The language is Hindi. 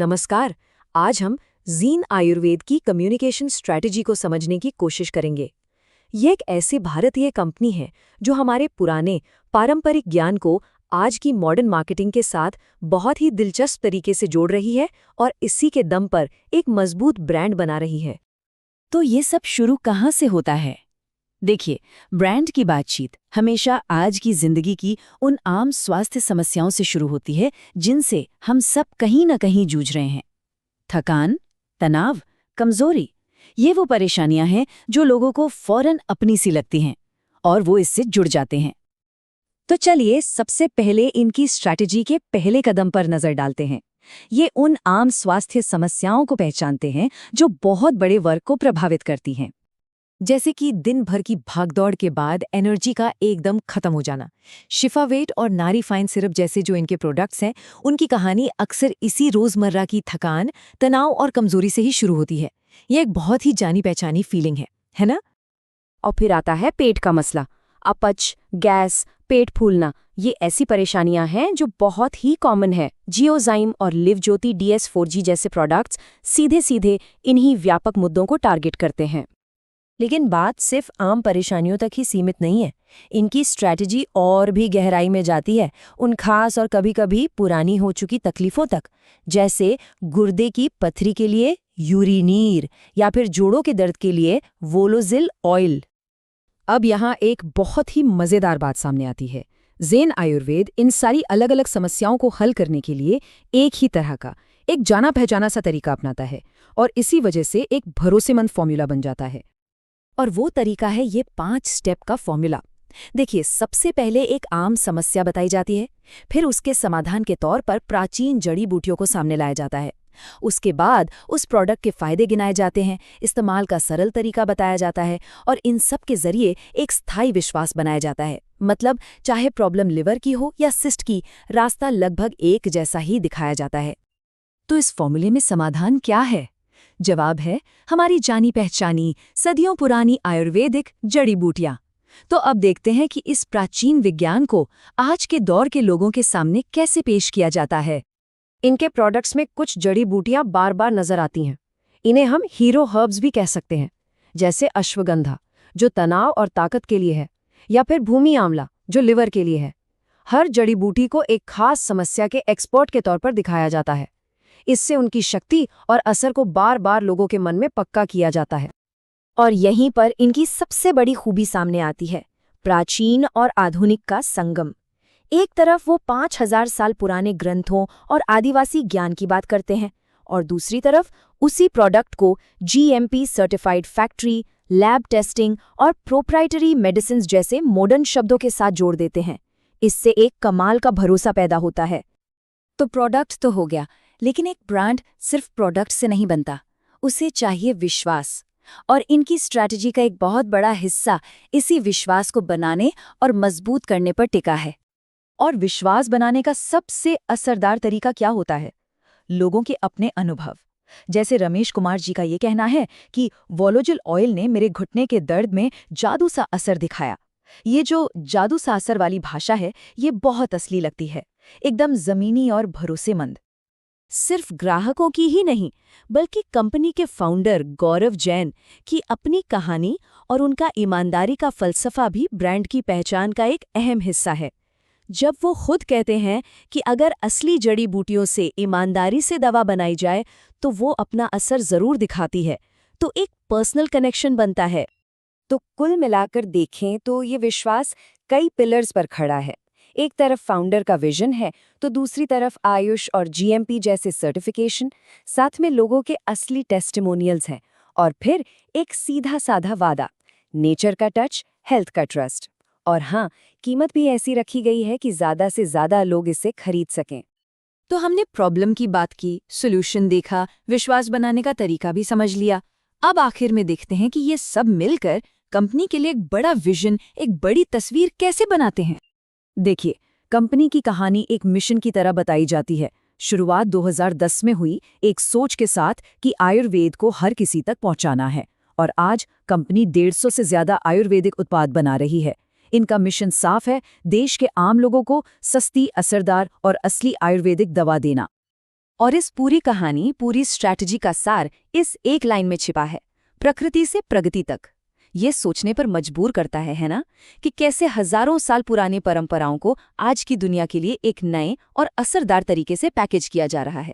नमस्कार। आज हम जीन आयुर्वेद की कम्युनिकेशन स्ट्रैटेजी को समझने की कोशिश करेंगे। ये एक ऐसी भारतीय कंपनी है जो हमारे पुराने पारंपरिक ज्ञान को आज की मॉडर्न मार्केटिंग के साथ बहुत ही दिलचस्प तरीके से जोड़ रही है और इसी के दम पर एक मजबूत ब्रांड बना रही है। तो ये सब शुरू कहाँ से होता है? देखिए, ब्रांड की बातचीत हमेशा आज की जिंदगी की उन आम स्वास्थ्य समस्याओं से शुरू होती है जिनसे हम सब कहीं न कहीं जूझ रहे हैं। थकान, तनाव, कमजोरी, ये वो परेशानियां हैं जो लोगों को फौरन अपनी सी लगती हैं और वो इससे जुड़ जाते हैं। तो चलिए सबसे पहले इनकी स्ट्रैटेजी के पहले कदम पर नजर डालते हैं। ये उन आम स्वास्थ्य समस्याओं को पहचानते हैं जो बहुत बड़े वर्ग को प्रभावित करती हैं, जैसे कि दिन भर की भागदौड़ के बाद एनर्जी का एकदम खत्म हो जाना। शिफावेट और नारी फाइन सिरप जैसे जो इनके प्रोडक्ट्स हैं, उनकी कहानी अक्सर इसी रोजमर्रा की थकान, तनाव और कमजोरी से ही शुरू होती है। ये एक बहुत ही जानी पहचानी फीलिंग है ना? और फिर आता है पेट का मसला। अपच, गैस, पेट फूलना, ये ऐसी परेशानियां हैं जो बहुत ही कॉमन है। जियोजाइम और लिवज्योति DS4G जैसे प्रोडक्ट्स सीधे सीधे इन्हीं व्यापक मुद्दों को टारगेट करते हैं। लेकिन बात सिर्फ आम परेशानियों तक ही सीमित नहीं है। इनकी स्ट्रैटेजी और भी गहराई में जाती है, उन खास और कभी-कभी पुरानी हो चुकी तकलीफों तक, जैसे गुर्दे की पथरी के लिए यूरिनीर या फिर जोड़ों के दर्द के लिए वोलोजिल ऑयल। अब यहाँ एक बहुत ही मजेदार बात सामने आती है। ज़ेन आयुर्वेद इन सारी अलग अलग समस्याओं को हल करने के लिए एक ही तरह का, एक जाना पहचाना सा तरीका अपनाता है और इसी वजह से एक भरोसेमंद फॉर्मूला बन जाता है। और वो तरीका है ये 5 स्टेप का फॉर्मूला। देखिए, सबसे पहले एक आम समस्या बताई जाती है, फिर उसके समाधान के तौर पर प्राचीन जड़ी बूटियों को सामने लाया जाता है। उसके बाद उस प्रोडक्ट के फायदे गिनाए जाते हैं, इस्तेमाल का सरल तरीका बताया जाता है और इन सब के जरिए एक स्थायी विश्वास बनाया जाता है। मतलब चाहे प्रॉब्लम लिवर की हो या सिस्ट की, रास्ता लगभग एक जैसा ही दिखाया जाता है। तो इस फॉर्मूले में समाधान क्या है? जवाब है हमारी जानी पहचानी सदियों पुरानी आयुर्वेदिक जड़ी बूटियां। तो अब देखते हैं कि इस प्राचीन विज्ञान को आज के दौर के लोगों के सामने कैसे पेश किया जाता है। इनके प्रोडक्ट्स में कुछ जड़ी बूटियां बार बार नजर आती हैं। इन्हें हम हीरो हर्ब्स भी कह सकते हैं, जैसे अश्वगंधा जो तनाव और ताकत के लिए है, या फिर भूमि आंवला जो लिवर के लिए है। हर जड़ी बूटी को एक खास समस्या के एक्सपर्ट के तौर पर दिखाया जाता है। इससे उनकी शक्ति और असर को बार बार लोगों के मन में पक्का किया जाता है। और यहीं पर इनकी सबसे बड़ी खूबी सामने आती है, प्राचीन और आधुनिक का संगम। एक तरफ वो 5000 साल पुराने ग्रंथों और आदिवासी ज्ञान की बात करते हैं और दूसरी तरफ उसी प्रोडक्ट को GMP certified factory, lab testing और प्रोप्राइटरी मेडिसिन जैसे मॉडर्न शब्दों के साथ जोड़ देते हैं। इससे एक कमाल का भरोसा पैदा होता है। तो प्रोडक्ट तो हो गया, लेकिन एक ब्रांड सिर्फ प्रोडक्ट से नहीं बनता, उसे चाहिए विश्वास। और इनकी स्ट्रैटेजी का एक बहुत बड़ा हिस्सा इसी विश्वास को बनाने और मजबूत करने पर टिका है। और विश्वास बनाने का सबसे असरदार तरीका क्या होता है? लोगों के अपने अनुभव। जैसे रमेश कुमार जी का ये कहना है कि वोलोजिल ऑयल ने मेरे घुटने के दर्द में जादू सा असर दिखाया। ये जो जादू सा असर वाली भाषा है, ये बहुत असली लगती है, एकदम जमीनी और भरोसेमंद। सिर्फ ग्राहकों की ही नहीं, बल्कि कंपनी के फाउंडर गौरव जैन की अपनी कहानी और उनका ईमानदारी का फलसफा भी ब्रांड की पहचान का एक अहम हिस्सा है। जब वो खुद कहते हैं कि अगर असली जड़ी बूटियों से ईमानदारी से दवा बनाई जाए तो वो अपना असर जरूर दिखाती है, तो एक पर्सनल कनेक्शन बनता है। तो कुल मिलाकर देखें तो ये विश्वास कई पिलर्स पर खड़ा है। एक तरफ फाउंडर का विजन है, तो दूसरी तरफ आयुष और GMP जैसे सर्टिफिकेशन, साथ में लोगों के असली टेस्टिमोनियल्स हैं, और फिर एक सीधा साधा वादा, नेचर का टच, हेल्थ का ट्रस्ट। और हाँ, कीमत भी ऐसी रखी गई है कि ज़्यादा से ज़्यादा लोग इसे खरीद सकें। तो हमने प्रॉब्लम की बात की, सॉल्यूशन देखा, विश्वास बनाने का तरीका भी समझ लिया। अब आखिर में देखते हैं कि ये सब मिलकर कंपनी के लिए एक बड़ा विजन, एक बड़ी तस्वीर कैसे बनाते हैं। देखिए, कंपनी की कहानी एक मिशन की तरह बताई जाती है। शुरुआत 2010 में हुई एक सोच के साथ कि आयुर्वेद को हर किसी तक पहुंचाना है, और आज कंपनी 150 से ज्यादा आयुर्वेदिक उत्पाद बना रही है। इनका मिशन साफ है, देश के आम लोगों को सस्ती, असरदार और असली आयुर्वेदिक दवा देना। और इस पूरी कहानी, पूरी स्ट्रैटेजी का सार इस एक लाइन में छिपा है, प्रकृति से प्रगति तक। ये सोचने पर मजबूर करता है ना, कि कैसे हजारों साल पुरानी परंपराओं को आज की दुनिया के लिए एक नए और असरदार तरीके से पैकेज किया जा रहा है।